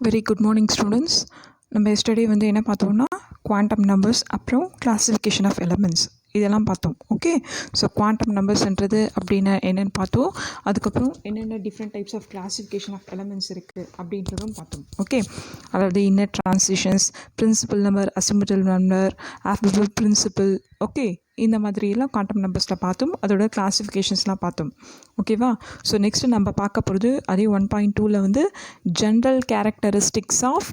Very good morning students. நம்ம yesterday வந்து என்ன பார்த்தோம்னா குவாண்டம் நம்பர்ஸ் அப்புறம் கிளாசிஃபிகேஷன் ஆஃப் எலமெண்ட்ஸ் இதெல்லாம் பார்த்தோம். ஓகே, ஸோ குவாண்டம் நம்பர்ஸ்ன்றது அப்படின்னா என்னென்னு பார்த்தோம். அதுக்கப்புறம் என்னென்ன different types of classification of elements இருக்குது அப்படின்றதும் பார்த்தோம். ஓகே, அதாவது inner transitions, principal number, azimuthal number, aufbau principle, okay, இந்த மாதிரியெல்லாம் குவாண்டம் நம்பர்ஸில் பார்த்தோம். அதோட கிளாசிஃபிகேஷன்ஸ்லாம் பார்த்தோம். ஓகேவா? ஸோ நெக்ஸ்ட்டு நம்ம பார்க்க போகிறது அதே 1.2ல் வந்து general characteristics of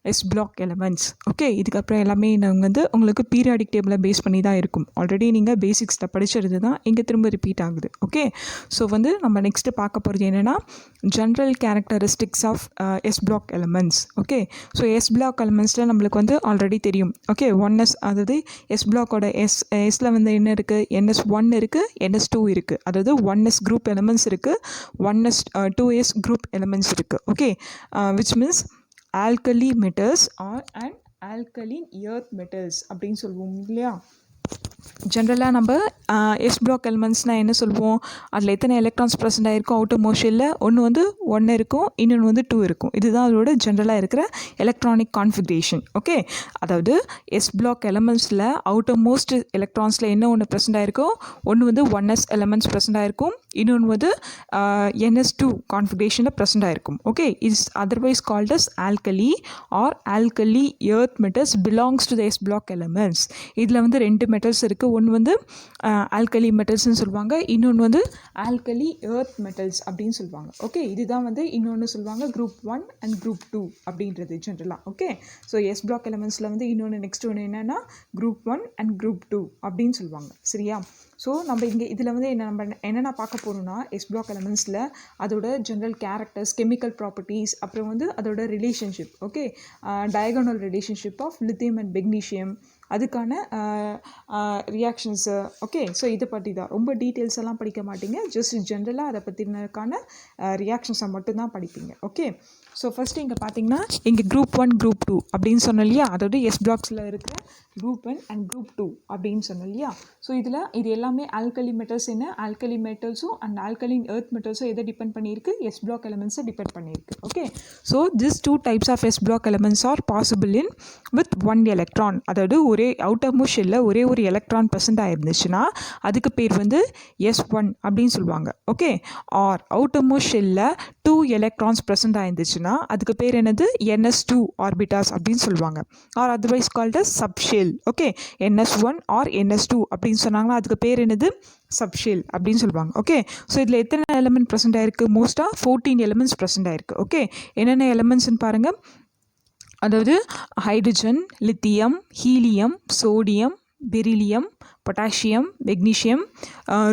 S block elements. Okay, இதுக்கப்புறம் எல்லாமே நாங்கள் வந்து உங்களுக்கு பீரியாடிக் டேபிளை பேஸ் பண்ணி தான் இருக்கும். ஆல்ரெடி நீங்கள் பேசிக்ஸில் படிச்சிருது தான் இங்கே திரும்ப ரிப்பீட் ஆகுது. ஓகே, ஸோ வந்து நம்ம நெக்ஸ்ட்டு பார்க்க போகிறது என்னென்னா general characteristics of S block elements. Okay, so S block எலமெண்ட்ஸில் நம்மளுக்கு வந்து ஆல்ரெடி தெரியும். ஓகே, 1s, அதாவது எஸ் பிளாக்கோட எஸ்ல வந்து என்ன இருக்குது, NS1 இருக்குது, NS2 இருக்குது. அதாவது 1s குரூப் எலமெண்ட்ஸ் இருக்குது, 1s 2s குரூப் எலமெண்ட்ஸ் இருக்குது. Okay, which means alkali metals are and alkaline earth metals அப்படின்னு சொல்லுவோம் இல்லையா. ஜென்ரலாக நம்ம எஸ் பிளாக் எலிமெண்ட்ஸ்னால் என்ன சொல்லுவோம், அதில் எத்தனை எலக்ட்ரான்ஸ் ப்ரெசென்ட் ஆகிருக்கும் அவுட்டர் மோஷனில், ஒன்று வந்து 1 இருக்கும், இன்னொன்று வந்து 2 இருக்கும். இதுதான் அதோட ஜென்ரலாக இருக்கிற எலக்ட்ரானிக் கான்ஃபிகரேஷன். ஓகே, அதாவது எஸ் பிளாக் எலிமெண்ட்ஸில் அவுட்டர் மோஸ்ட் எலக்ட்ரான்ஸில் என்ன ஒன்று ப்ரெசென்ட் ஆகிருக்கும், ஒன்று வந்து 1s எலிமெண்ட்ஸ் ப்ரெசென்ட் ஆகிருக்கும், இன்னொன்று வந்து NS2 கான்ஃபிகரேஷனில் ப்ரெசென்ட் ஆகிருக்கும். Okay, it's otherwise called as alkali or alkali earth metals belongs to the S block elements. இதில் வந்து 2 மெட்டல்ஸ் இருக்குது. ஒன்று வந்து ஆல்கலி மெட்டல்ஸ்னு சொல்லுவாங்க, இன்னொன்று வந்து ஆல்கலி எர்த் மெட்டல்ஸ் அப்படின்னு சொல்லுவாங்க. ஓகே, இதுதான் வந்து இன்னொன்று சொல்லுவாங்க குரூப் 1 அண்ட் குரூப் 2 அப்படின்றது ஜென்ரலாக. ஓகே, ஸோ எஸ் பிளாக் எலமெண்ட்ஸில் வந்து இன்னொன்று நெக்ஸ்ட் ஒன்று என்னென்னா குரூப் 1 அண்ட் குரூப் 2 அப்படின்னு சொல்லுவாங்க. சரியா? ஸோ நம்ம இங்கே இதில் வந்து என்னென்ன பார்க்க போகிறோம்னா எஸ் பிளாக் எலமெண்ட்ஸில் அதோட ஜென்ரல் கேரக்டர்ஸ், கெமிக்கல் ப்ராப்பர்ட்டிஸ், அப்புறம் வந்து அதோட relationship. Okay, diagonal relationship of lithium and magnesium, அதுக்கான ரியாக்ஷன்ஸு. ஓகே, ஸோ இதை பற்றி தான் ரொம்ப டீட்டெயில்ஸ் எல்லாம் படிக்க மாட்டீங்க, ஜஸ்ட் ஜென்ரலாக அதை பற்றினதுக்கான ரியாக்ஷன்ஸை மட்டும்தான் படிப்பீங்க. ஓகே, ஸோ ஃபஸ்ட்டு இங்கே பார்த்தீங்கன்னா இங்கே குரூப் 1 குரூப் 2 அப்படின்னு சொன்னோம் இல்லையா, அதாவது எஸ் பிளாக்ஸில் இருக்கிற குரூப் 1 அண்ட் குரூப் 2 அப்படின்னு சொன்னோம் இல்லையா. ஸோ இதில் இது எல்லாமே ஆல்கலி மெட்டல்ஸ், என்ன ஆல்கலி மெட்டல்ஸும் அண்ட் ஆல்கலின் எர்த் மெட்டல்ஸும் எதை டிபெண்ட் பண்ணியிருக்கு, எஸ் பிளாக் எலமெண்ட்ஸை டிபெண்ட் பண்ணியிருக்கு. Okay, so this 2 types of S block elements are possible in with 1 electron. அதாவது ஒரே அவுட்டர் மோஸ்ட் ஷெல்லில் ஒரே ஒரு எலக்ட்ரான் ப்ரெசென்ட் ஆயிருந்துச்சுன்னா அதுக்கு பேர் வந்து S1 அப்படின்னு சொல்லுவாங்க. ஓகே, ஆர் அவுட்டர் மோஸ்ட் ஷெல்லில் 2 எலக்ட்ரான்ஸ் ப்ரெசென்ட் ஆயிருந்துச்சுன்னா அதுக்கு பேர் என்னது, NS2 ஆர்பிட்டாஸ் அப்படின்னு சொல்லுவாங்க, or otherwise called as subshell. Okay, NS1 or NS2 அப்படின்னு சொன்னாங்கன்னா அதுக்கு பேர் என்னது, சப்ஷெல் அப்படின்னு சொல்லுவாங்க. ஓகே, ஸோ இதில் எத்தனை எலமெண்ட் ப்ரெசென்ட் ஆயிருக்கு, மோஸ்ட்டாக 14 எலமெண்ட்ஸ் ப்ரெசென்ட் ஆயிருக்கு. ஓகே, என்னென்ன எலமெண்ட்ஸ்ன்னு பாருங்கள். அதாவது hydrogen, lithium, helium, sodium, beryllium, potassium, magnesium,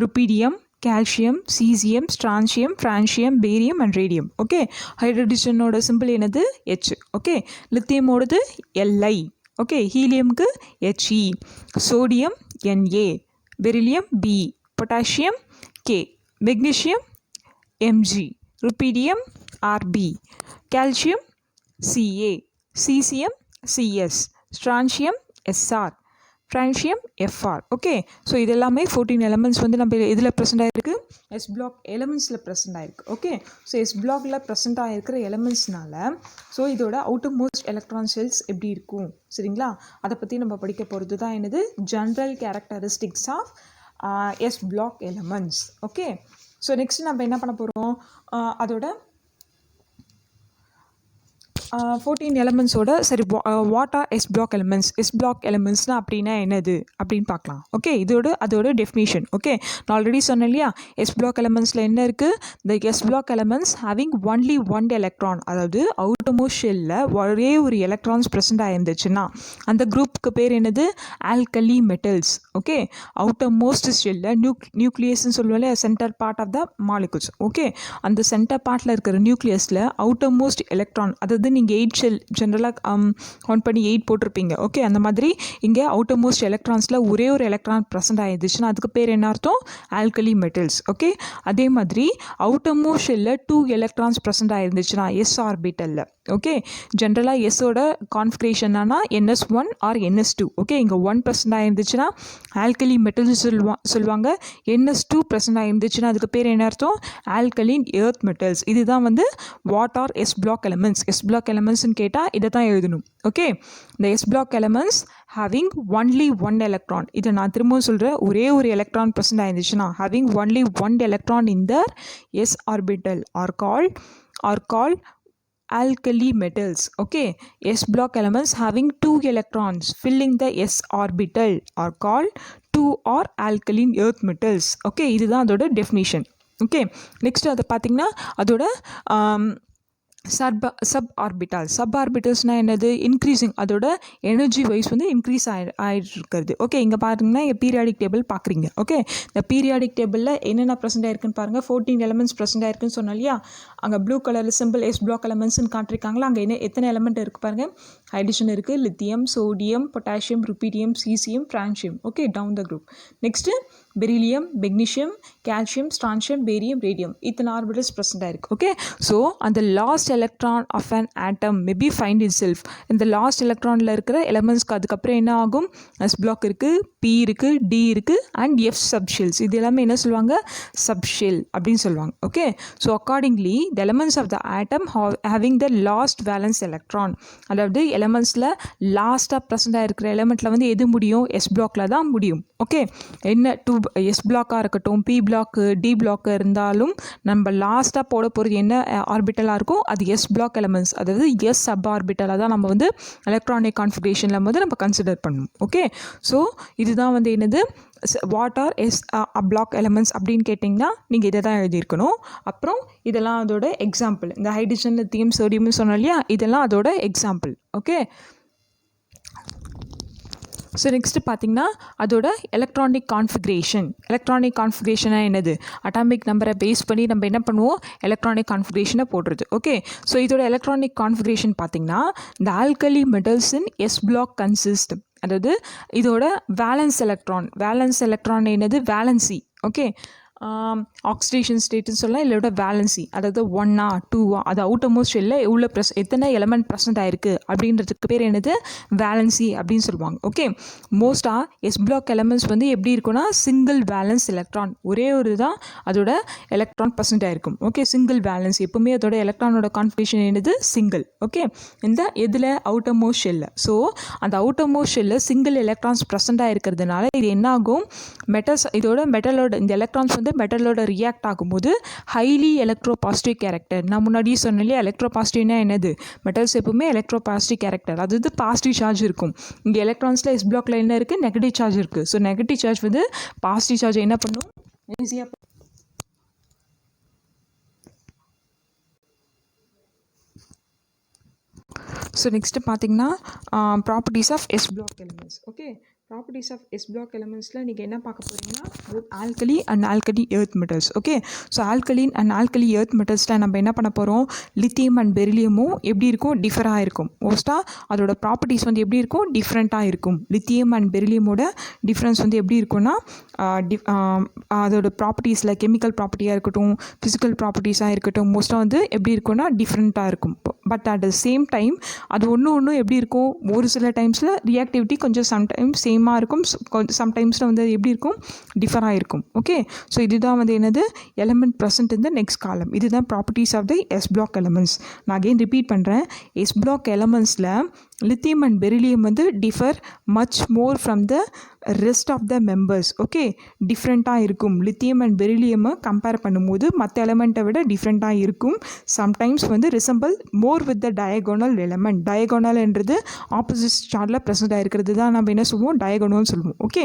rubidium, calcium, caesium, strontium, francium, barium and radium. Okay, ஹைட்ரஜனோட சிம்பிள் என்னது, H. ஓகே, லித்தியமோடது Li. ஓகே, ஹீலியமுக்கு He, sodium Na, beryllium B, potassium K, magnesium Mg, rubidium Rb, calcium Ca, caesium CS, strontium SR, francium FR. Okay, so இது எல்லாமே 14 elements வந்து நம்ம இதில் present ஆகிருக்கு, எஸ் பிளாக் எலமெண்ட்ஸில் ப்ரெசென்ட் ஆகிருக்கு. ஓகே, ஸோ எஸ் பிளாக்ல ப்ரெசென்ட் ஆகிருக்கிற எலமெண்ட்ஸ்னால ஸோ இதோட அவுட்டர் மோஸ்ட் எலக்ட்ரான் ஷெல்ஸ் எப்படி இருக்கும், சரிங்களா, அதை பற்றி நம்ம படிக்க போகிறது தான் என்னது general characteristics of S block elements. Okay, so next நம்ம என்ன பண்ண போகிறோம், அதோட 14 எலமெண்ட்ஸோட சரி what are S block elements, S block எலமெண்ட்ஸ்னால் அப்படின்னா என்னது அப்படின்னு பார்க்கலாம். ஓகே, அதோட டெஃபினேஷன். ஓகே, நான் ஆல்ரெடி சொன்னேன் இல்லையா, எஸ் பிளாக் எலமெண்ட்ஸில் என்ன இருக்குது, the S block elements having only 1 electron, அதாவது அவுட்டர் மோஸ்ட் ஷெல்லில் ஒரே ஒரு எலக்ட்ரான்ஸ் ப்ரெசென்ட் ஆயிருந்துச்சுன்னா அந்த குரூப்புக்கு பேர் என்னது, alkali metals. Okay, outermost ஷெல்லில் நியூக்ளியஸ்ன்னு சொல்லுவோம்ல, centre part of the molecules. Okay, அந்த சென்டர் பார்ட்டில் இருக்கிற நியூக்ளியஸில் அவுட்டர் மோஸ்ட் எலக்ட்ரான், அதாவது நீங்கள் 8 ஷெல் ஜென்ரலாக கவுண்ட் பண்ணி 8 போட்டிருப்பீங்க. ஓகே, அந்த மாதிரி இங்கே அவுட்டர் மோஸ்ட் எலக்ட்ரான்ஸில் ஒரே ஒரு எலக்ட்ரான் ப்ரெசென்ட் ஆயிருந்துச்சுன்னா அதுக்கு பேர் என்ன அர்த்தம், ஆல்கலி மெட்டல்ஸ். ஓகே, அதே மாதிரி அவுட்டர் மோஸ்ட் ஷெல்லில் 2 எலக்ட்ரான்ஸ் ப்ரெசென்ட் ஆயிருந்துச்சுன்னா எஸ் ஆர்பிட்டலில் ஓகே ஜென்ரலாக எஸ்ஸோட கான்ஃபிகரேஷன்னா NS1 ஆர் NS2. ஓகே இங்கே 1 ப்ரெசென்ட் ஆயிருந்துச்சுன்னா ஆல்கலி மெட்டல்ஸ் சொல்லுவாங்க. NS2 ப்ரெசென்ட் ஆயிருந்துச்சுன்னா அதுக்கு பேர் என்ன அர்த்தம்? Alkaline earth metals. இதுதான் வந்து what are S block elements. S block எலமெண்ட்ஸ்னு கேட்டால் இதை தான் எழுதணும். ஓகே இந்த S block elements having only one electron. இதை நான் திரும்பவும் சொல்கிறேன், ஒரே ஒரு எலக்ட்ரான் ப்ரெசென்ட் ஆயிருந்துச்சுன்னா having only one electron in their s orbital are called alkali metals. Okay, s block elements having 2 electrons filling the s orbital are called 2 or alkaline earth metals. Okay, இதுதான் அதோட definition. Okay next அதை பார்த்திங்கன்னா அதோட sub ஆர்பிட்டல்ஸ்னால் என்னது? Increasing, அதோட energy wise வந்து increase ஆகிட்டு இருக்கிறது. ஓகே இங்கே பாருங்கன்னா பீரியாடிக் டேபிள் பார்க்குறீங்க. ஓகே இந்த பீரியாடிக் டேபிளில் என்னென்ன ப்ரெசென்ட் ஆயிருக்குன்னு பாருங்கள். 14 எலமெண்ட்ஸ் ப்ரெசென்ட் ஆயிருக்குன்னு சொன்னோம் இல்லையா? அங்கே ப்ளூ கலரில் சிம்பிள் எஸ் பிளாக் எலமெண்ட்ஸ்னு காட்டிருக்காங்களா? அங்கே எத்தனை எலமெண்ட் இருக்குது பாருங்கள். ஹைட்ரஜன் இருக்குது, lithium, sodium, potassium, rubidium, caesium, francium. Okay down the group. Next beryllium, magnesium, calcium, strontium, barium, radium, இத்தனை ஆர்பிட்டல்ஸ் ப்ரெசென்ட் ஆயிருக்கு. ஓகே ஸோ அந்த last electron of an atom maybe find itself. இந்த last எலக்ட்ரானில் இருக்கிற எலமெண்ட்ஸ்க்கு அதுக்கப்புறம் என்ன ஆகும்? எஸ் பிளாக் இருக்குது, பி இருக்குது, டி இருக்குது அண்ட் எஃப் சப்ஷெல்ஸ். இது எல்லாமே என்ன சொல்லுவாங்க? சப்ஷெல் அப்படின்னு சொல்லுவாங்க. Okay so accordingly the elements of the atom having the last valence electron, அதாவது எலமெண்ட்ஸில் லாஸ்ட்டாக ப்ரெசென்ட் ஆகிருக்கிற எலமெண்ட்டில் வந்து எது முடியும்? எஸ் பிளாக்கில் தான் முடியும். ஓகே என்ன எஸ் பிளாக்காக இருக்கட்டும், பி பிளாக்கு, டி பிளாக்கு இருந்தாலும் நம்ம லாஸ்ட்டாக போட போகிறது என்ன ஆர்பிட்டலாக இருக்கும்? அது எஸ் பிளாக் எலமெண்ட்ஸ், அதாவது எஸ் சப் ஆர்பிட்டலாக தான் நம்ம வந்து எலக்ட்ரானிக் கான்ஃபிகரேஷனில் வந்து நம்ம கன்சிடர் பண்ணணும். ஓகே ஸோ இதுதான் வந்து என்னது what are S block elements அப்படின்னு கேட்டிங்கன்னா நீங்கள் இதை தான் எழுதியிருக்கணும். அப்புறம் இதெல்லாம் அதோட எக்ஸாம்பிள். இந்த ஹைட்ரஜன், லித்தியம், சோடியம்னு சொன்னோம் இல்லையா? இதெல்லாம் அதோட எக்ஸாம்பிள். ஓகே ஸோ நெக்ஸ்ட்டு பார்த்திங்கன்னா அதோட எலக்ட்ரானிக் கான்ஃபிகரேஷனாக என்னது? அட்டாமிக் நம்பரை பேஸ் பண்ணி நம்ம என்ன பண்ணுவோம்? எலக்ட்ரானிக் கான்ஃபிகரேஷனை போடுறது. ஓகே ஸோ இதோட எலக்ட்ரானிக் கான்ஃபிகரேஷன் பார்த்திங்கன்னா இந்த alkali metals in S block consist, அதாவது இதோட வேலன்ஸ் எலக்ட்ரான் என்னது? வேலன்சி. ஓகே ஆக்சிடேஷன் ஸ்டேட்டுன்னு சொல்லலாம், இல்லோட வேலன்சி, அதாவது 1 2 அது அவுட்டர் மோஸ்ட் ஷெல்லில் எவ்வளோ எத்தனை எலமெண்ட் ப்ரெசென்ட் ஆயிருக்கு அப்படின்றதுக்கு பேர் என்னது? வேலன்சி அப்படின்னு சொல்லுவாங்க. ஓகே மோஸ்ட்டாக எஸ் பிளாக் எலமெண்ட்ஸ் வந்து எப்படி இருக்குன்னா சிங்கிள் வேலன்ஸ் எலக்ட்ரான், ஒரே ஒரு தான் அதோட எலக்ட்ரான் ப்ரெசென்ட் ஆயிருக்கும். ஓகே சிங்கிள் வேலன்ஸ், எப்பவுமே அதோட எலக்ட்ரானோட கான்ஃபிகரேஷன் என்னது? சிங்கிள். ஓகே இந்த எதில்? அவுட்டர் மோஸ்ட் ஷெல்லில். ஸோ அந்த அவுட்டர் மோஸ்ட் ஷெல்லில் சிங்கிள் எலக்ட்ரான்ஸ் ப்ரெசென்ட் ஆயிருக்கிறதுனால இது என்ன ஆகும்? மெட்டலோட இந்த எலக்ட்ரான்ஸ் வந்து மெட்டலோட ரியாக்ட் ஆகும்போது ஹைலி எலக்ட்ரோபாசிட்டிவ் கேரக்டர். நான் முன்னாடியே சொன்னேன் இல்லையா? எலக்ட்ரோபாசிட்டிவ்னா என்னது? மெட்டல்ஸ் எப்பவுமே எலக்ட்ரோபாசிட்டிவ் கேரக்டர், அதாவது பாசிட்டிவ் சார்ஜ் இருக்கும். இங்கே எலக்ட்ரான்ஸில் எஸ் பிளாக்ல என்ன இருக்குது? நெகட்டிவ் சார்ஜ் இருக்குது. ஸோ நெகட்டிவ் சார்ஜ் வந்து பாசிட்டிவ் சார்ஜ் என்ன பண்ணும்? ஈஸியாக. ஸோ நெக்ஸ்ட்டு பார்த்தீங்கன்னா properties of S block elements. Okay properties of S block எலிமெண்ட்ஸில் நீங்கள் என்ன பார்க்க போகிறீங்கன்னா alkali and alkali earth metals. Okay so alkaline and alkali earth மெட்டல்ஸில் நம்ம என்ன பண்ண போகிறோம்? லித்தியம் அண்ட் பெரிலியமும் எப்படி இருக்கும்? டிஃபராக இருக்கும். மோஸ்ட்டாக அதோட ப்ராப்பர்ட்டிஸ் வந்து எப்படி இருக்கும்? டிஃப்ரெண்ட்டாக இருக்கும். லித்தியம் அண்ட் பெரிலியமோட டிஃப்ரென்ஸ் வந்து எப்படி இருக்கும்னா அதோட ப்ராப்பர்ட்டிஸில் கெமிக்கல் ப்ராப்பர்ட்டியாக இருக்கட்டும், ஃபிசிக்கல் ப்ராப்பர்ட்டிஸாக இருக்கட்டும், மோஸ்ட்டாக வந்து எப்படி இருக்கும்னா டிஃப்ரெண்ட்டாக இருக்கும். But at the same time அது ஒன்று எப்படி இருக்கும்? ஒரு சில டைம்ஸில் ரியாக்டிவிட்டி கொஞ்சம் சம்டைம்ஸ் சேமாக இருக்கும், சம்டைம்ஸில் வந்து எப்படி இருக்கும்? டிஃபராக இருக்கும். ஓகே ஸோ இதுதான் வந்து என்னது? Element present in the next column. இதுதான் properties of the S block elements. நான் அகெயின் ரிப்பீட் பண்ணுறேன். எஸ் பிளாக் எலமெண்ட்ஸில் லித்தியம் அண்ட் பெரிலியம் வந்து differ much more from the rest of the members. Okay டிஃப்ரெண்ட்டாக இருக்கும். லித்தியம் அண்ட் பெரிலியமை கம்பேர் பண்ணும்போது மற்ற எலமெண்ட்டை விட டிஃப்ரெண்ட்டாக இருக்கும். சம்டைம்ஸ் வந்து resemble more with the diagonal element. டயகோனல்ன்றது ஆப்போசிட் சார்ட்டில் ப்ரெசென்ட் ஆகிருக்கிறது தான் நம்ம என்ன சொல்லுவோம்? டயகோனல்னு சொல்லுவோம். ஓகே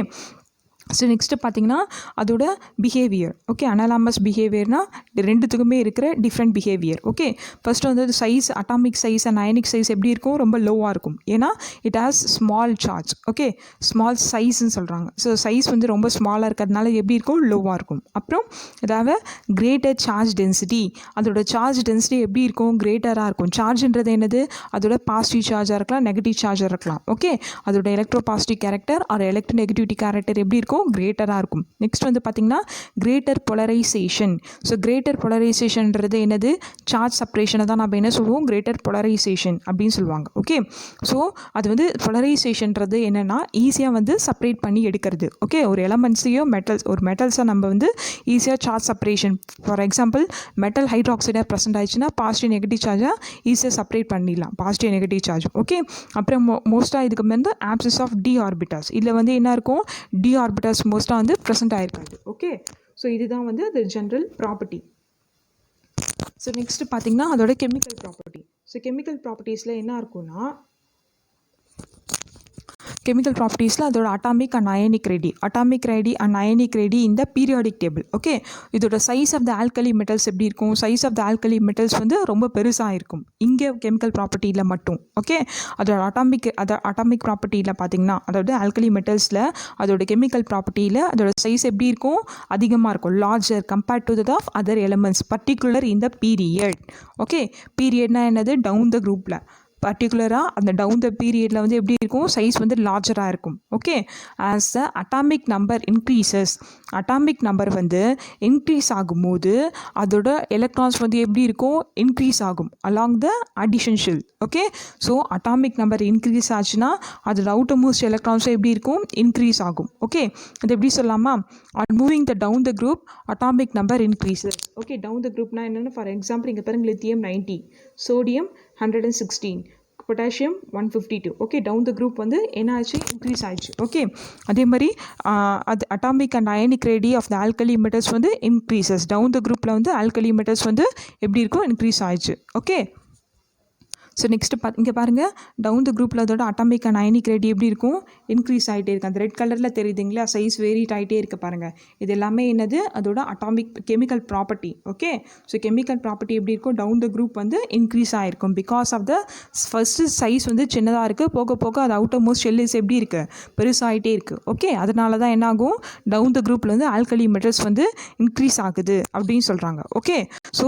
ஸோ நெக்ஸ்ட்டு பார்த்தீங்கன்னா அதோட பிஹேவியர். ஓகே அனலாமஸ் பிஹேவியர்னால் ரெண்டுத்துக்குமே இருக்கிற டிஃப்ரெண்ட் பிஹேவியர். ஓகே ஃபஸ்ட்டு வந்து size, atomic size and ionic size எப்படி இருக்கும்? ரொம்ப லோவாக இருக்கும். ஏன்னா it has small charge. Okay small சைஸ்ன்னு சொல்கிறாங்க. ஸோ சைஸ் வந்து ரொம்ப ஸ்மாலாக இருக்கிறதுனால எப்படி இருக்கும்? லோவாக இருக்கும். அப்புறம் அதாவது கிரேட்டர் சார்ஜ் டென்சிட்டி. அதோட சார்ஜ் டென்சிட்டி எப்படி இருக்கும்? கிரேட்டராக இருக்கும். சார்ஜ்ன்றது என்னது? அதோட பாசிட்டிவ் சார்ஜாக இருக்கலாம், நெகட்டிவ் சார்ஜாக இருக்கலாம். ஓகே அதோட electropositive character or electronegativity character எப்படி இருக்கும்? இருக்கும், கிரேட்டராக இருக்கும். நெக்ஸ்ட் வந்து பார்த்திங்கன்னா கிரேட்டர் போலரைசேஷன். ஸோ கிரேட்டர் போலரைசேஷன்ன்றது என்னது, சார்ஜ் செப்பரேஷனை தான் நம்ம என்ன சொல்லுவோம், கிரேட்டர் போலரைசேஷன் அப்படின்னு சொல்லுவாங்க. ஓகே, ஸோ அது வந்து போலரைசேஷன்றது என்னென்னா ஈஸியாக வந்து செப்பரேட் பண்ணி எடுக்கிறது. ஓகே, ஒரு எலமெண்ட்ஸையும் ஒரு மெட்டல்ஸை நம்ம வந்து ஈஸியாக charge separation, for example metal ஹைட்ராக்சைடாக ப்ரெசென்ட் ஆயிடுச்சுன்னா பாசிட்டிவ் நெகட்டிவ் சார்ஜாக ஈஸியாக செப்பரேட் பண்ணிடலாம், பாசிட்டிவ் நெகட்டிவ் சார்ஜ். ஓகே, அப்புறம் மோஸ்ட்டாக இதுக்கு வந்து ஆப்சஸ் ஆஃப் டி ஆர்பிட்டாஸ், இதில் வந்து என்ன இருக்கும், டி ஆர்பிட்டாஸ் மோஸ்ட்டாக வந்து ப்ரெசென்ட் ஆகிருக்காது. ஓகே, ஸோ இதுதான் வந்து அது ஜென்ரல் ப்ராப்பர்ட்டி. ஸோ நெக்ஸ்ட் பார்த்திங்கன்னா அதோட கெமிக்கல் ப்ராப்பர்ட்டி. ஸோ கெமிக்கல் ப்ராப்பர்ட்டிஸில் என்ன இருக்குன்னா, chemical ப்ராப்பர்ட்டிஸில் அதோட அட்டாமிக் அண்ட் அயனிக் ரெடி இந்த பீரியாடிக் டேபிள். ஓகே, இதோட size of the alkali metals எப்படி இருக்கும், size of the alkali metals வந்து ரொம்ப பெருசாக இருக்கும் இங்கே கெமிக்கல் ப்ராப்பர்ட்டியில் மட்டும். ஓகே, அதோட அட்டாமிக் ப்ராப்பர்ட்டியில் பார்த்திங்கன்னா, அதாவது ஆல்கலி மெட்டல்ஸில் அதோட கெமிக்கல் ப்ராப்பர்ட்டியில் அதோட சைஸ் எப்படி இருக்கும், அதிகமாக இருக்கும், larger compared to that of other elements, particular இந்த பீரியட். ஓகே, பீரியட்னா என்னது, டவுன் த குரூப்பில் பர்டிகுலராக அந்த டவுன் த பீரியடில் வந்து எப்படி இருக்கும், சைஸ் வந்து லார்ஜராக இருக்கும். ஓகே, ஆஸ் த atomic number increases, atomic number வந்து இன்க்ரீஸ் ஆகும்போது அதோட எலக்ட்ரான்ஸ் வந்து எப்படி இருக்கும், இன்க்ரீஸ் ஆகும் along the addition shell. Okay, so atomic number increase ஆச்சுன்னா அதோட அவுட்டர் மோஸ்ட் எலக்ட்ரான்ஸும் எப்படி இருக்கும், இன்க்ரீஸ் ஆகும். ஓகே, அது எப்படி சொல்லலாமா, on moving the down the group atomic number increases. Okay, down the குரூப்னா என்னென்னு, ஃபார் எக்ஸாம்பிள் இங்கே பாருங்க, lithium 90, sodium 116, potassium 152. Okay, down the group வந்து என்ன ஆச்சு, இன்க்ரீஸ் ஆயிடுச்சு. ஓகே, அதே மாதிரி அது atomic and ionic radii of the alkali metals வந்து இன்க்ரீசஸ், டவுன் த குரூப்பில் வந்து ஆல்கலி மெட்டல்ஸ் வந்து எப்படி இருக்கும், இன்க்ரீஸ் ஆயிடுச்சு. ஓகே, ஸோ நெக்ஸ்ட்டு இங்கே பாருங்கள், டவுன் த குரூப்பில் அதோட அட்டாமிக் அண்ட் அயனிக் ரெடி எப்படி இருக்கும், இன்க்ரீஸ் ஆகிட்டே இருக்குது. அந்த ரெட் கலரில் தெரியுதுங்களா, சைஸ் வேரிட் ஆகிட்டே இருக்குது பாருங்கள். இது எல்லாமே என்னது, அதோட atomic chemical property. Okay, so chemical property எப்படி இருக்கும், டவுன் த குரூப் வந்து இன்க்ரீஸ் ஆகிருக்கும் because of the first size வந்து சின்னதாக இருக்குது, போக போக அது அவுட்டர் மோஸ்ட் ஷெல்லிஸ் எப்படி இருக்குது, பெருசாகிட்டே இருக்குது. ஓகே, அதனால தான் என்ன ஆகும், டவுன் த குரூப்பில் வந்து ஆல்கலி மெட்டல்ஸ் வந்து இன்க்ரீஸ் ஆகுது அப்படின்னு சொல்கிறாங்க. ஓகே, ஸோ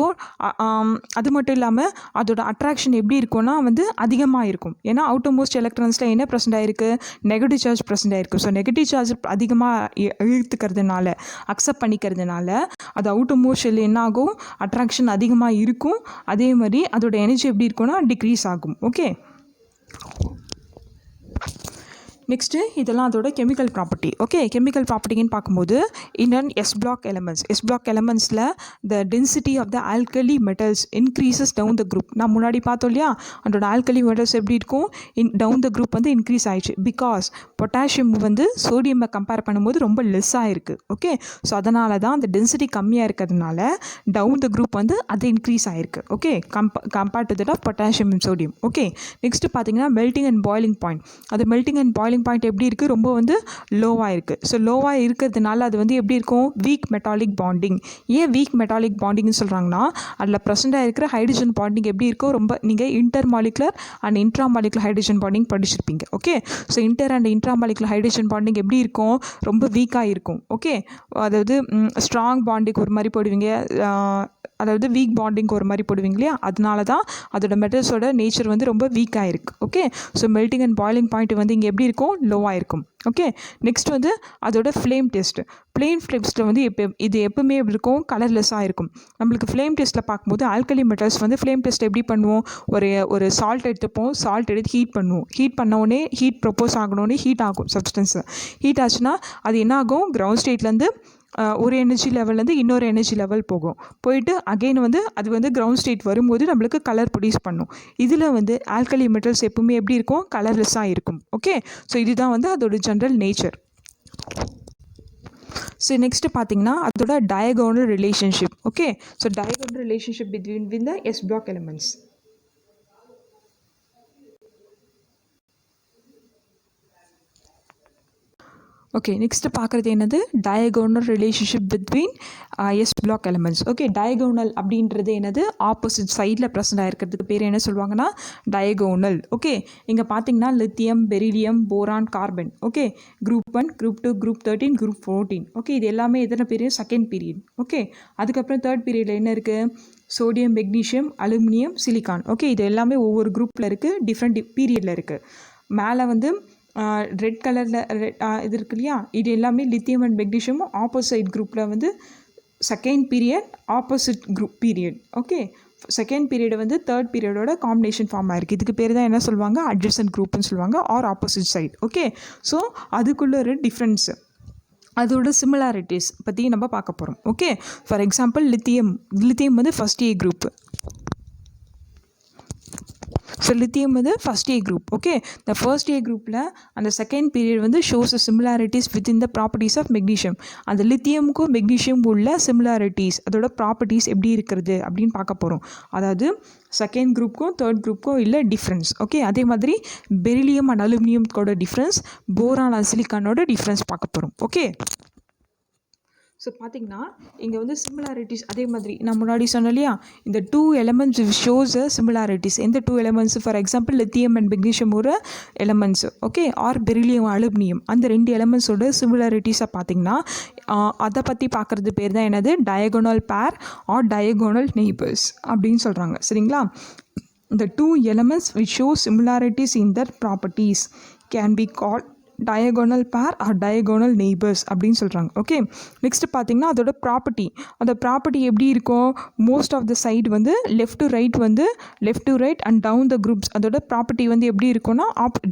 அது மட்டும் இல்லாமல் அதோட அட்ராக்ஷன் எப்படி இருக்கும்னா வந்து அதிகமாக இருக்கும். ஏன்னா அவுட்டர் மோஸ்ட் எலக்ட்ரான்ஸில் என்ன ப்ரெசென்ட் ஆகிருக்கு, நெகட்டிவ் சார்ஜ் ப்ரெசென்ட் ஆகிருக்கு. ஸோ நெகட்டிவ் சார்ஜ் அதிகமாக இழுத்துக்கிறதுனால, அக்செப்ட் பண்ணிக்கிறதுனால அது அவுட்டர் மோஸ்ட் ஷெல் என்ன ஆகும், அட்ராக்ஷன் அதிகமாக இருக்கும். அதே மாதிரி அதோட எனர்ஜி எப்படி இருக்கும்னா டிக்ரீஸ் ஆகும். ஓகே, நெக்ஸ்ட்டு இதெல்லாம் அதோட கெமிக்கல் ப்ராப்பர்ட்டி. ஓகே, கெமிக்கல் ப்ராப்பர்ட்டின்னு பார்க்கும்போது இன்னொன்று எஸ் பிளாக் எலமெண்ட்ஸில் the density of the alkali metals increases down the group. நான் முன்னாடி பார்த்தோம் இல்லையா, அதோட ஆல்கலி மெட்டல்ஸ் எப்படி இருக்கும், டவுன் த குரூப் வந்து இன்க்ரீஸ் ஆயிடுச்சு பிகாஸ் பொட்டாசியம் வந்து சோடியமை கம்பேர் பண்ணும்போது ரொம்ப லெஸ்ஸாக இருக்குது. ஓகே, ஸோ அதனால தான் அந்த டென்சிட்டி கம்மியாக இருக்கிறதுனால டவுன் த குரூப் வந்து அது இன்க்ரீஸ் ஆகிருக்கு. Okay, compared to that of potassium and sodium. Okay, next பார்த்தீங்கன்னா மெல்ட்டிங் அண்ட் பாய்லிங் பாயிண்ட். அது மெல்ட்டிங் அண்ட் பாய்லிங் பாயிண்ட் எப்படி இருக்குது, ரொம்ப வந்து லோவாக இருக்குது. ஸோ லோவாக இருக்கிறதுனால அது வந்து எப்படி இருக்கும், வீக் மெட்டாலிக் பாண்டிங். ஏன் வீக் மெட்டாலிக் பாண்டிங்னு சொல்கிறாங்கன்னா, அதில் ப்ரெசென்ட்டாக இருக்கிற ஹைட்ரஜன் பாண்டிங் எப்படி இருக்கும், ரொம்ப நீங்கள் intermolecular and intramolecular hydrogen bonding படிச்சிருப்பீங்க. Okay, so inter and intramolecular hydrogen bonding எப்படி இருக்கும், ரொம்ப வீக்காக இருக்கும். ஓகே, அதாவது ஸ்ட்ராங் பாண்டிங் ஒரு மாதிரி போடுவீங்க, அதாவது வீக் பாண்டிங் ஒரு மாதிரி போடுவீங்க இல்லையா, அதனால தான் அதோட மெட்டல்ஸோட நேச்சர் வந்து ரொம்ப வீக்காக இருக்குது. Okay, so melting and boiling point வந்து இங்கே எப்படி இருக்கும், லோவாக இருக்கும். ஓகே, நெக்ஸ்ட் வந்து அதோட ஃப்ளேம் டெஸ்ட். ஃப்ளேம் டெஸ்ட்டில் வந்து இது எப்பவுமே எப்படி இருக்கும், கலர்லெஸ்ஸாக இருக்கும். நம்மளுக்கு ஃப்ளேம் டெஸ்ட்டில் பார்க்கும்போது ஆல்கலி மெட்டல்ஸ் வந்து ஃப்ளேம் டெஸ்ட் எப்படி பண்ணுவோம், ஒரு சால்ட் எடுத்துப்போம், சால்ட் எடுத்து ஹீட் பண்ணுவோம், ஹீட் பண்ணோடனே ஹீட் ப்ரொப்போஸ் ஆகணுன்னே ஹீட் ஆகும், சப்ஸ்டன்ஸ் ஹீட் ஆச்சுன்னா அது என்ன ஆகும், கிரவுண்ட் ஸ்டேட்லேருந்து ஒரு எனர்ஜி லெவல்லேருந்து இன்னொரு எனர்ஜி லெவல் போயிட்டு அகெயின் வந்து அது வந்து கிரவுண்ட் ஸ்டேட் வரும்போது நம்மளுக்கு கலர் ப்ரொடியூஸ் பண்ணும். இதில் வந்து ஆல்கலி மெட்டல்ஸ் எப்பவுமே எப்படி இருக்கும், கலர்லெஸ்ஸாக இருக்கும். ஓகே, ஸோ இதுதான் வந்து அதோட ஜென்ரல் நேச்சர். ஸோ நெக்ஸ்ட்டு பார்த்தீங்கன்னா அதோட diagonal relationship. Okay, so diagonal relationship between the S block elements. Okay, next பார்க்குறது என்னது, diagonal relationship between S block elements. Okay, diagonal அப்படின்றது என்னது, ஆப்போசிட் சைடில் ப்ரெசென்ட் ஆகிருக்கிறதுக்கு பேர் என்ன சொல்லுவாங்கன்னா டயகோனல். ஓகே, இங்கே பார்த்தீங்கன்னா lithium, beryllium, boron, carbon. Okay, group 1, group 2, group 13, group 14. Okay, இது எல்லாமே எத்தனை பீரியட், செகண்ட் பீரியட். ஓகே, அதுக்கப்புறம் தேர்ட் பீரியடில் என்ன இருக்குது, sodium, magnesium, aluminium, silicon. Okay, இது எல்லாமே ஒவ்வொரு குரூப்பில் இருக்குது, டிஃப்ரெண்ட் பீரியடில் இருக்குது. மேலே வந்து ரெட் கலரில் இது இருக்கு இல்லையா, இது எல்லாமே லித்தியம் அண்ட் மெக்னீஷியமும் ஆப்போசைட் குரூப்பில் வந்து second period opposite group period. Okay, second period வந்து தேர்ட் பீரியடோட காம்பினேஷன் ஃபார்ம் ஆயிருக்கு. இதுக்கு பேர் தான் என்ன சொல்லுவாங்க, அட்ஜசன்ட் குரூப்னு சொல்லுவாங்க, or opposite side. Okay, so அதுக்குள்ள ஒரு டிஃப்ரென்ஸு, அதோட சிமிலாரிட்டிஸ் பற்றி நம்ம பார்க்க போகிறோம். ஓகே, ஃபார் எக்ஸாம்பிள் லித்தியம் வந்து first A group. So lithium வந்து ஃபஸ்ட் ஏ குரூப். ஓகே, இந்த ஃபர்ஸ்ட் ஏ குரூப்பில் அந்த செகண்ட் பீரியட் வந்து shows similarities within the properties of magnesium. அந்த லித்தியமுக்கும் மெக்னீஷியம் உள்ள சிமிலாரிட்டிஸ், அதோட ப்ராப்பர்ட்டிஸ் எப்படி இருக்கிறது அப்படின்னு பார்க்க போகிறோம். அதாவது செகண்ட் குரூப்புக்கும் தேர்ட் குரூப்புக்கும் இல்லை டிஃப்ரென்ஸ். ஓகே, அதே மாதிரி பெரிலியம் அண்ட் அலுமினியம்கோட டிஃப்ரென்ஸ், போரான் அண்ட் சிலிக்கானோட டிஃப்ரென்ஸ் பார்க்க போகிறோம். ஓகே, ஸோ பார்த்திங்கன்னா இங்கே வந்து சிமிலாரிட்டிஸ் அதே மாதிரி நான் முன்னாடி சொன்னேன் இல்லையா, இந்த 2 elements ஷோஸ் சிமிலாரிட்டிஸ். எந்த 2 elements? For example lithium and magnesium ஒரு elements. Okay, or beryllium aluminium, அந்த 2 எலமெண்ட்ஸோட சிமிலாரிட்டிஸை பார்த்திங்கன்னா அதை பற்றி பார்க்குறது பேர் தான் என்னது, டயகோனல் பேர் ஆர் டயகோனல் நெய்பர்ஸ் அப்படின்னு சொல்கிறாங்க. சரிங்களா, the 2 elements which show similarities in their properties can be called diagonal பேர் ஆர் டயகோனல் நெய்பர்ஸ் அப்படின்னு சொல்கிறாங்க. ஓகே, நெக்ஸ்ட் பார்த்தீங்கன்னா அதோட ப்ராப்பர்ட்டி, அந்த ப்ராப்பர்ட்டி எப்படி இருக்கும், மோஸ்ட் ஆஃப் த சைடு வந்து left to right and down the groups, அதோட ப்ராப்பர்ட்டி வந்து எப்படி இருக்கும்னா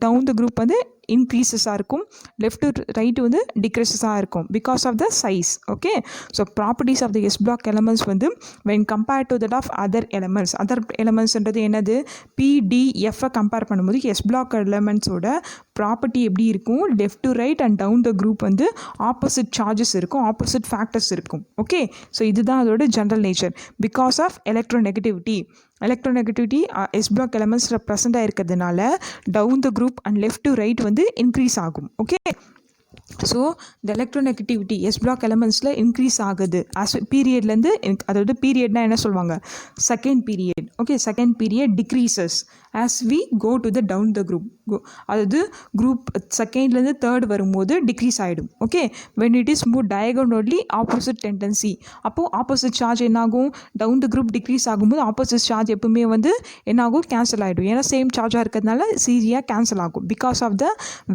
டவுன் த குரூப் வந்து இன்க்ரீசஸாக இருக்கும், லெஃப்ட் டு ரைட் வந்து டிக்ரீசஸாக இருக்கும் because of the size. Okay, so properties of the S block elements வந்து when compared to that of other எலமெண்ட்ஸ்ன்றது என்னது, பிடிஎஃப்ஐ கம்பேர் பண்ணும்போது எஸ் பிளாக் எலமெண்ட்ஸோட ப்ராப்பர்ட்டி எப்படி இருக்கும், left to right and down the group வந்து ஆப்போசிட் சார்ஜஸ் இருக்கும், ஆப்போசிட் ஃபேக்டர்ஸ் இருக்கும். ஓகே, ஸோ இதுதான் அதோட general nature. Because of electronegativity S block எலமெண்ட்ஸில் ப்ரெசென்ட்டாக இருக்கிறதுனால down the group and left to right வந்து இன்க்ரீஸ் ஆகும். ஓகே, ஸோ இந்த எலக்ட்ரோநெகட்டிவிட்டி எஸ் பிளாக் எலமெண்ட்ஸில் இன்க்ரீஸ் ஆகுது பீரியட்லேருந்து, அதாவது பீரியட்னா என்ன சொல்லுவாங்க, second period. Okay, second period decreases as we go to the down the group, அதாவது குரூப் செகண்ட்லேருந்து தேர்ட் வரும்போது டிக்ரீஸ் ஆகிடும். Okay, when it is move diagonally opposite tendency, அப்போது ஆப்போசிட் சார்ஜ் என்னாகும், டவுன் த குரூப் டிக்ரீஸ் ஆகும்போது opposite charge எப்பவுமே வந்து என்னாகும், கேன்சல் ஆகிடும். ஏன்னா சேம் சார்ஜாக இருக்கிறதுனால ஈஸியாக கேன்சல் ஆகும். Because of the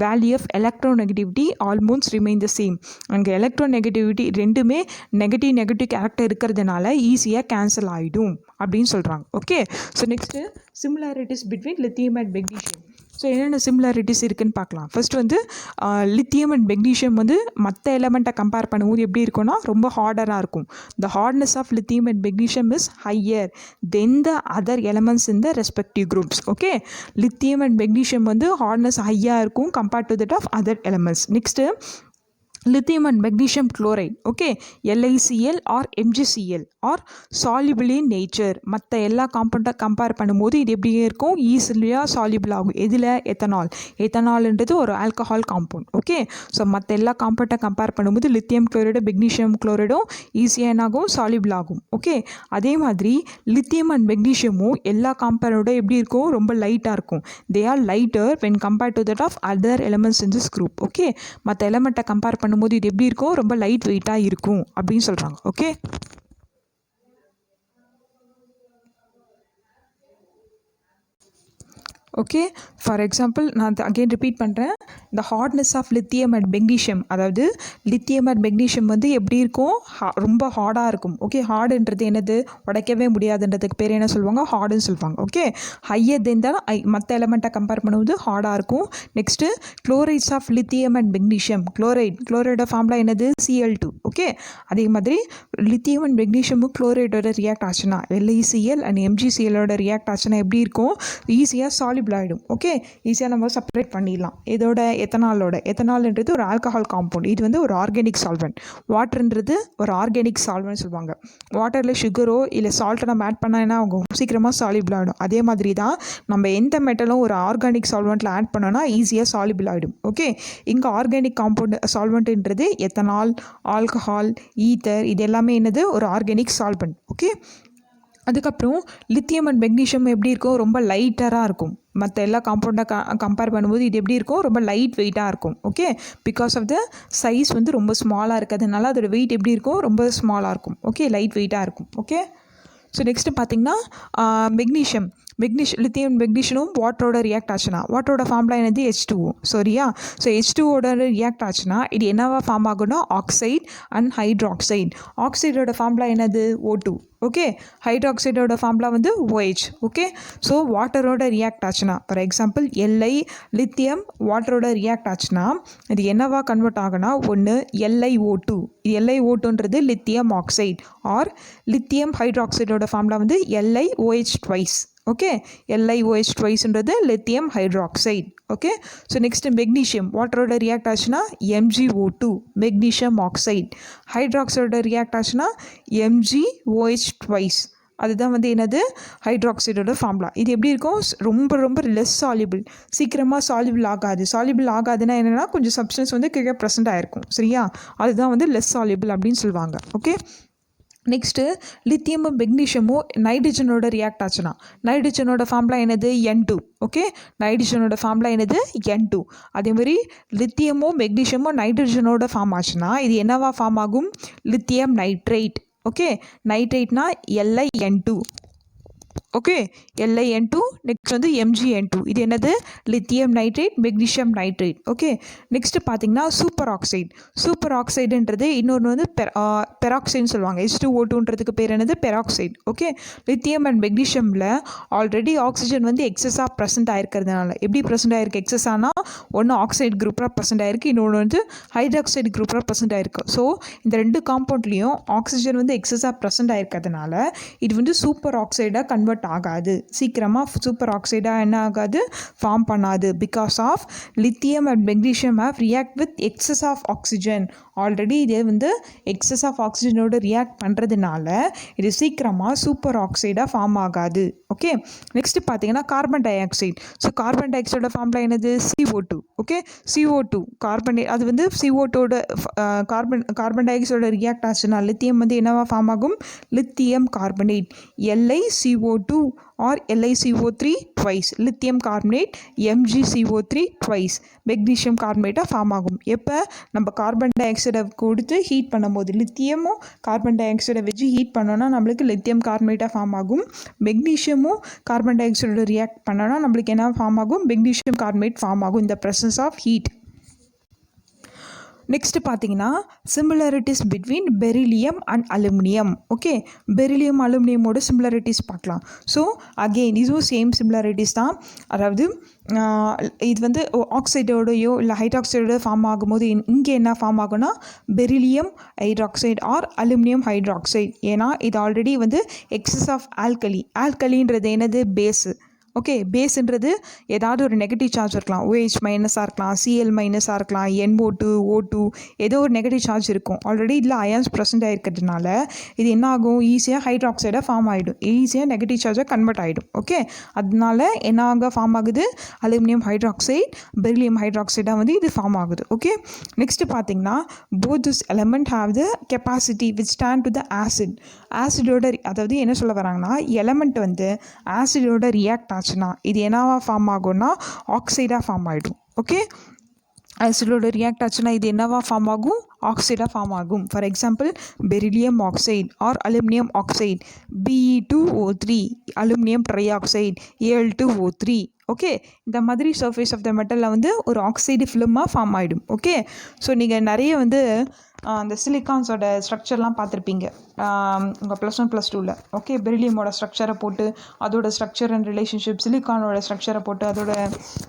value of electronegativity almost remain the same. அங்கே எலக்ட்ரோநெகட்டிவிட்டி ரெண்டுமே நெகட்டிவ் கேரக்டர் இருக்கிறதுனால ஈஸியாக கேன்சல் ஆகிடும் அப்படின்னு சொல்கிறாங்க. Okay, so next similarities between lithium and magnesium. So என்னென்ன சிமிலாரிட்டிஸ் இருக்குதுன்னு பார்க்கலாம். ஃபர்ஸ்ட் வந்து லித்தியம் அண்ட் மெக்னீஷியம் வந்து மற்ற எலமெண்ட்டை கம்பேர் பண்ணும்போது எப்படி இருக்கும்னா ரொம்ப ஹார்டராக இருக்கும். The hardness of lithium and magnesium is higher then the other elements in the respective groups. Okay, lithium and magnesium வந்து ஹார்ட்னஸ் ஹையாக இருக்கும் compared to that of other elements. Next lithium and magnesium chloride. Okay, LiCl are MgCl are soluble in nature. மற்ற எல்லா காம்பவுண்டை compare பண்ணும்போது இது எப்படி இருக்கும், ஈஸிலியாக soluble ஆகும். எதில், எத்தனால்ன்றது ஒரு ஆல்கஹால் காம்பவுண்ட். ஓகே, ஸோ மற்ற எல்லா காம்பவுண்டை கம்பேர் பண்ணும்போது லித்தியம் குளோரைடு மெக்னீஷியம் குளோரைடும் ஈஸியாக என்னாகும், சால்யூபிள் ஆகும். ஓகே, அதே மாதிரி லித்தியம் அண்ட் மெக்னீஷியமும் எல்லா காம்பவுண்டோட எப்படி இருக்கும், ரொம்ப லைட்டாக இருக்கும். They are lighter when compared to that of other elements in this group. Okay, மற்ற எலமெண்ட்டை கம்பேர் பண்ணும்போது இது எப்படி இருக்கும், ரொம்ப லைட் வெயிட்டாக இருக்கும் அப்படின்னு சொல்கிறாங்க. ஓகே, ஓகே, ஃபார் எக்ஸாம்பிள் நான் அகெயின் ரிப்பீட் பண்ணுறேன். The hardness of lithium and magnesium, அதாவது லித்தியம் அண்ட் மெக்னீஷியம் வந்து எப்படி இருக்கும், ரொம்ப ஹார்டாக இருக்கும். ஓகே, ஹார்டுன்றது என்னது, உடைக்கவே முடியாதுன்றதுக்கு பேர் என்ன சொல்லுவாங்க, ஹார்டுன்னு சொல்லுவாங்க. ஓகே, ஹையர் தென் தான் மற்ற எலமெண்ட்டை கம்பேர் பண்ணும்போது ஹார்டாக இருக்கும். Next chlorides of lithium and magnesium, குளோரைடோட ஃபார்முலா என்னது, Cl2. ஓகே, அதே மாதிரி லித்தியம் அண்ட் மெக்னீஷியமும் குளோரைடோட ரியாக்ட் ஆச்சுன்னா, LiCl அண்ட் MgClோட ரியாக்ட் ஆச்சுன்னா எப்படி இருக்கும், ஈஸியாக சால்யூபிள் ஆகிடும். ஓகே, ஈஸியாக நம்ம செப்பரேட் பண்ணிடலாம். இதோட எத்தனால்ன்றது ஒரு ஆல்கஹால் காம்பவுண்ட், இது வந்து ஒரு ஆர்கானிக் சால்வெண்ட். வாட்டர்ன்றது ஒரு ஆர்கானிக் சால்வெண்ட் சொல்லுவாங்க. வாட்டரில் சுகரோ இல்லை சால்ட்டை நம்ம ஆட் பண்ணால் என்ன ஆகும், சீக்கிரமாக சால்யூபிள் ஆகிடும். அதே மாதிரி தான் நம்ம எந்த மெட்டலும் ஒரு ஆர்கானிக் சால்வெண்ட்டில் ஆட் பண்ணோன்னா ஈஸியாக சால்யூபிள் ஆகிடும். ஓகே, இங்கே ஆர்கானிக் காம்பவுண்ட் சால்வெண்ட்ன்றது எத்தனால், ஆல்கஹால், ஈத்தர், இது எல்லாமே என்னது, ஒரு ஆர்கானிக் சால்வெண்ட். ஓகே, அதுக்கப்புறம் லித்தியம் அண்ட் மெக்னீஷியம் எப்படி இருக்கும், ரொம்ப லைட்டராக இருக்கும். மற்ற எல்லா காம்பவுண்டை கம்பேர் பண்ணும்போது இது எப்படி இருக்கும், ரொம்ப லைட் வெயிட்டாக இருக்கும். Okay, because of the size வந்து ரொம்ப ஸ்மாலாக இருக்கிறதுனால அதோட வெயிட் எப்படி இருக்கும், ரொம்ப ஸ்மாலாக இருக்கும். ஓகே, லைட் வெயிட்டாக இருக்கும். ஓகே, ஸோ நெக்ஸ்ட்டு பார்த்திங்கன்னா லித்தியம் மெக்னீஷியமும் வாட்டரோட ரியாக்ட் ஆச்சுன்னா வாட்டரோட ஃபார்முலா என்னது H2O. சரியா? ஸோ H2ஓட ரியாக்ட் ஆச்சுன்னா இது என்னவா ஃபார்ம் ஆகும்னா ஆக்சைடு அண்ட் ஹைட்ராக்சைடு. ஆக்சைடோட ஃபார்முலா என்னது O2. ஓகே, ஹைட்ராக்சைடோட ஃபார்முலா வந்து OH. ஓகே, ஸோ வாட்டரோட ரியாக்ட் ஆச்சுன்னா ஃபார் எக்ஸாம்பிள் Li லித்தியம் வாட்டரோட ரியாக்ட் ஆச்சுன்னா இது என்னவா கன்வெர்ட் ஆகுனா ஒன்று LiO2. இது LiO2ன்றது லித்தியம் ஆக்சைடு ஆர் லித்தியம் ஹைட்ராக்சைடோட ஃபார்முலா வந்து LiOH ட்வைஸ். ஓகே, LiOH ட்வைஸ்ன்றது lithium hydroxide. Okay, so next magnesium வாட்டரோட ரியாக்ட் ஆச்சுன்னா MgO2 மெக்னீஷியம் ஆக்சைடு. ஹைட்ராக்சைடோட ரியாக்ட் ஆச்சுன்னா MgOH ட்வைஸ். அதுதான் வந்து என்னது ஹைட்ராக்சைடோட ஃபார்முலா. இது எப்படி இருக்கும்? ரொம்ப ரொம்ப லெஸ் சால்யூபிள், சீக்கிரமாக சால்யூபிள் ஆகாது. சால்யூபிள் ஆகாதுன்னா என்னென்னா கொஞ்சம் சப்ஸ்டன்ஸ் வந்து கீழே ப்ரெசென்ட் ஆகிருக்கும். சரியா? அதுதான் வந்து லெஸ் சால்யூபிள் அப்படின்னு சொல்லுவாங்க. ஓகே, நெக்ஸ்ட்டு லித்தியமும் மெக்னீஷியமும் நைட்ரஜனோட ரியாக்ட் ஆச்சுன்னா நைட்ரஜனோட ஃபார்முலா என்னது N2. ஓகே, நைட்ரஜனோட ஃபார்முலா என்னது N2. அதேமாதிரி லித்தியமும் மெக்னீஷியமும் நைட்ரஜனோட ஃபார்ம் ஆச்சுன்னா இது என்னவா ஃபார்ம் ஆகும்? Lithium nitrate. ஓகே, நைட்ரேட்னா LiN2. Okay, LiN2. நெக்ஸ்ட் வந்து MgN2. இது என்னது? Lithium nitrate magnesium nitrate. Okay, next பார்த்தீங்கன்னா சூப்பர் ஆக்சைடு. சூப்பர் ஆக்சைடுன்றது இன்னொன்று வந்து பெராக்சைடுன்னு சொல்லுவாங்க. H2O2ன்றதுக்கு பேர் என்னது? பெராக்சைடு. ஓகே, லித்தியம் அண்ட் மெக்னீஷியமில் ஆல்ரெடி ஆக்சிஜன் வந்து எக்ஸஸாக ப்ரெசென்ட் ஆகிருக்கிறதுனால எப்படி ப்ரெசென்ட் ஆகிருக்கு? எக்ஸஸானா ஒன்று ஆக்சைடு குரூப்பாக ப்ரெசென்ட் ஆகிருக்கு, இன்னொன்று வந்து ஹைட்ராக்சைடு குரூப்பாக ப்ரெசென்ட் ஆகிருக்கு. ஸோ இந்த ரெண்டு காம்பவுண்ட்லேயும் ஆக்சிஜன் வந்து எக்ஸஸாக ப்ரெசென்ட் ஆகிருக்கிறதுனால இது வந்து சூப்பர் ஆக்சைடாக கன்வெர்ட் ஆகாது. சீக்கிரமாக சூப்பர் ஆக்சைடாக என்ன ஆகாது? ஃபார்ம் பண்ணாது. Because of lithium and magnesium have react with excess of oxygen. Already இது வந்து எக்ஸஸ் ஆஃப் ஆக்சிஜனோட ரியாக்ட் பண்ணுறதுனால இது சீக்கிரமாக சூப்பர் ஆக்சைடாக ஃபார்ம் ஆகாது. ஓகே, நெக்ஸ்ட் பார்த்தீங்கன்னா carbon dioxide. So carbon டை ஆக்சைடோட ஃபார்முலா என்னது? CO2. ஓகே, CO2 கார்பன் அது வந்து CO2ஓட கார்பன் டை ஆக்சைடோட ரியாக்ட் ஆச்சுன்னா லித்தியம் வந்து என்னவா ஃபார்ம் ஆகும்? Lithium carbonate. LiCO2 or LiCO3 twice. Lithium carbonate MgCO3 twice. Magnesium கார்பனேட்டாக form ஆகும். எப்போ? நம்ம கார்பன் டை ஆக்சைடை கொடுத்து ஹீட் பண்ணும்போது லித்தியமும் கார்பன் டை ஆக்சைடை வச்சு ஹீட் பண்ணோன்னா நம்மளுக்கு லித்தியம் கார்பனேட்டாக ஃபார்ம் ஆகும். மெக்னீஷியமும் கார்பன் டை ஆக்சைடோட ரியாக்ட் பண்ணோன்னா நம்மளுக்கு என்ன ஃபார்ம் ஆகும்? மெக்னீஷியம் கார்பனேட் ஃபார்ம் ஆகும் இந்த ப்ரெசன்ஸ் ஆஃப் ஹீட். நெக்ஸ்ட் பார்த்தீங்கன்னா similarities between beryllium and aluminium. Okay, beryllium அலுமினியமோட சிமிலரிட்டிஸ் பார்க்கலாம். ஸோ அகெயின் இதுவும் சேம் சிமிலரிட்டிஸ் தான். அதாவது இது வந்து ஆக்சைடோடையோ இல்லை ஹைட்ராக்சைடோட ஃபார்ம் ஆகும்போது இங்கே என்ன ஃபார்ம் ஆகும்னா beryllium hydroxide or aluminium hydroxide. ஏன்னா இது ஆல்ரெடி வந்து எக்ஸஸ் ஆஃப் ஆல்கலின்றது என்னது? பேஸு. ஓகே, பேஸ்ன்றது ஏதாவது ஒரு நெகட்டிவ் சார்ஜ் இருக்கலாம். OH மைனஸாக இருக்கலாம், Cl மைனஸாக இருக்கலாம், NO2 O2 ஏதோ ஒரு நெகட்டிவ் சார்ஜ் இருக்கும். ஆல்ரெடி இதில் அயான்ஸ் ப்ரெசென்ட் ஆகிருக்கிறதுனால இது என்ன ஆகும்? ஈஸியாக ஹைட்ராக்சைடாக ஃபார்ம் ஆகிடும், ஈஸியாக நெகட்டிவ் சார்ஜாக கன்வெர்ட் ஆகிடும். ஓகே, அதனால என்ன ஆக ஃபார்ம் ஆகுது? அலுமினியம் ஹைட்ராக்சைடு பெரிலியம் ஹைட்ராக்சைடாக வந்து இது ஃபார்ம் ஆகுது. ஓகே, நெக்ஸ்ட்டு பார்த்தீங்கன்னா both this element have the capacity withstand to the acid. ஆசிடோட அதாவது என்ன சொல்ல வராங்கன்னா எலமெண்ட் வந்து ஆசிடோட ரியாக்ட் ஆச்சுன்னா இது என்னவா ஃபார்ம் ஆகும்னா ஆக்சைடாக ஃபார்ம் ஆகிடும். ஓகே, ஆசிடோட ரியாக்ட் ஆச்சுன்னா இது என்னவா ஃபார்ம் ஆகும்? ஆக்சைடாக ஃபார்ம் ஆகும். For example beryllium oxide or aluminium oxide Be2O3 aluminium trioxide Al2O3. Okay, இந்த மாதிரி சர்ஃபேஸ் ஆஃப் த மெட்டலில் வந்து ஒரு ஆக்சைடு ஃபிலிமாக ஃபார்ம் ஆகிடும். ஓகே, ஸோ நீங்கள் நிறைய வந்து அந்த சிலிக்கான்ஸோட ஸ்ட்ரக்சர்லாம் பார்த்துருப்பீங்க உங்கள் +1 +2ல். ஓகே, பெரிலியமோட ஸ்ட்ரக்சரை போட்டு அதோட ஸ்ட்ரக்சர் அண்ட் ரிலேஷன்ஷிப், சிலிக்கானோட ஸ்ட்ரக்சரை போட்டு அதோட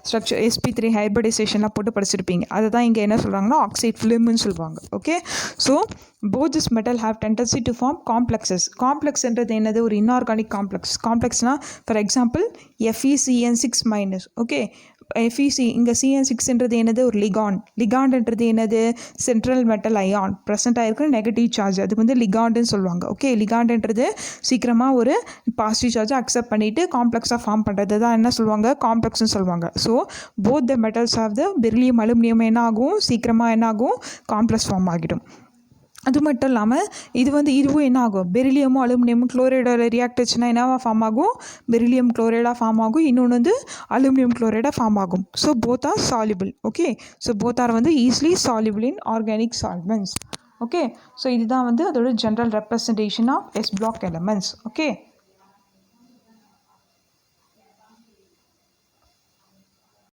ஸ்ட்ரக்சர் sp3 ஹைப்ரிடைசேஷன்லாம் போட்டு படிச்சிருப்பீங்க. அதை தான் இங்கே என்ன சொல்கிறாங்கன்னா ஆக்சைடு ஃபிலிம்னு சொல்லுவாங்க. Okay, so both this metal have tendency to form complexes. காம்ப்ளெக்ஸ்ன்றது என்னது? ஒரு இன்ஆர்கானிக் காம்ப்ளெக்ஸ்னால் for example FeCN6-. Okay, FeC இங்கே CN6ன்றது என்னது? ஒரு லிகாண்ட்ன்றது என்னது? சென்ட்ரல் மெட்டல் அயான் ப்ரெசென்ட் ஆகிருக்கிற நெகட்டிவ் சார்ஜ், அது வந்து லிகாண்டுன்னு சொல்லுவாங்க. ஓகே, லிகாண்டுன்றது சீக்கிரமாக ஒரு பாசிட்டிவ் சார்ஜை அக்செப்ட் பண்ணிவிட்டு காம்ப்ளெக்ஸாக ஃபார்ம் பண்ணுறது தான் என்ன சொல்லுவாங்க? காம்ப்ளெக்ஸ்னு சொல்லுவாங்க. So both the metals of the beryllium aluminium என்ன ஆகும்? சீக்கிரமாக என்ன ஆகும்? காம்ப்ளெக்ஸ் ஃபார்ம் ஆகிடும். அது மட்டும் இல்லாமல் இதுவும் என்ன ஆகும்? பெரிலியமும் அலுமினியமும் குளோரைடோட ரியாக்ட் ஆச்சுன்னா என்னவா ஃபார்ம் ஆகும்? பெரிலியம் குளோரைடாக ஃபார்ம் ஆகும், இன்னொன்று வந்து அலுமினியம் குளோரைடாக ஃபார்ம் ஆகும். So both are soluble. Okay, so both are வந்து easily soluble in organic solvents. Okay, so இதுதான் வந்து அதோட general representation of S block elements. Okay.